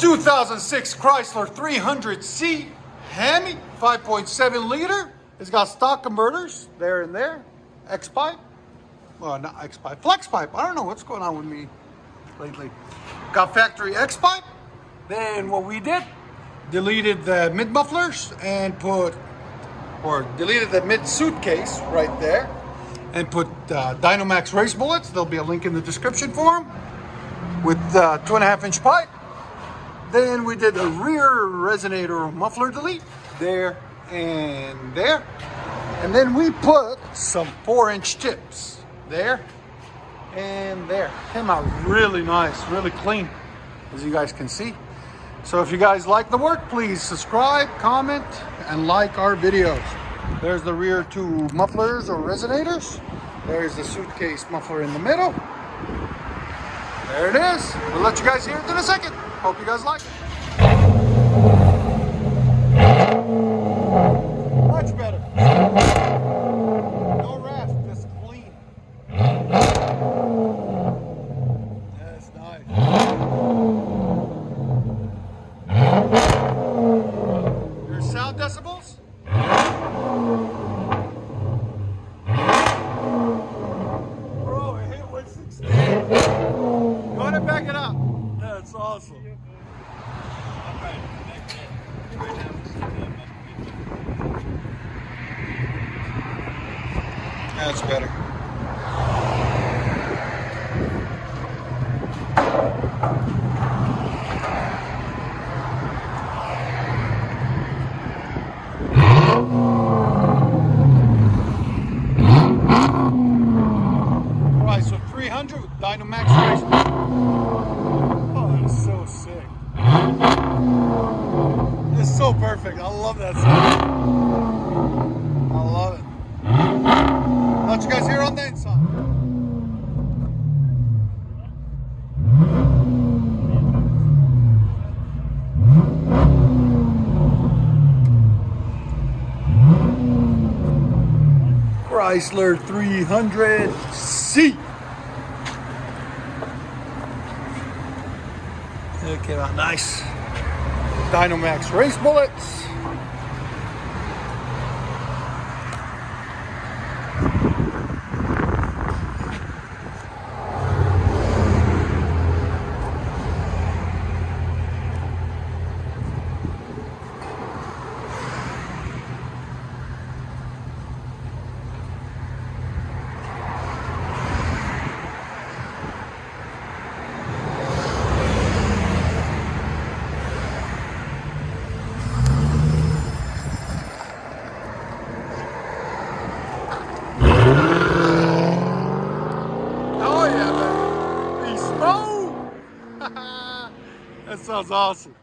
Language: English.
2006 Chrysler 300C HEMI, 5.7 liter. It's got stock converters there and there. X-pipe. Well, not X-pipe. Flex pipe. I don't know what's going on with me lately. Got factory X-pipe. Then what we did, deleted the mid mufflers and deleted the mid suitcase right there and put DYNOMAX race bullets. There'll be a link in the description for them with 2.5-inch pipe. Then we did a rear resonator muffler delete there and there. And then we put some 4-inch tips there and there. Came out really nice, really clean, as you guys can see. So if you guys like the work, please subscribe, comment, and like our videos. There's the rear 2 mufflers or resonators. There's the suitcase muffler in the middle. There it is. We'll let you guys hear it in a second. Hope you guys like it. Much better. No rasp, just clean. That's nice. Your sound decibels? Bro, it hit 160. You want to back it up? That's awesome. That's better. Alright, so 300 with DYNOMAX race. Oh, that's so sick. It's so perfect. I love that sound. I love it. Let you guys hear on the inside. Chrysler 300C. It came out nice. DYNOMAX race bullets. That sounds awesome.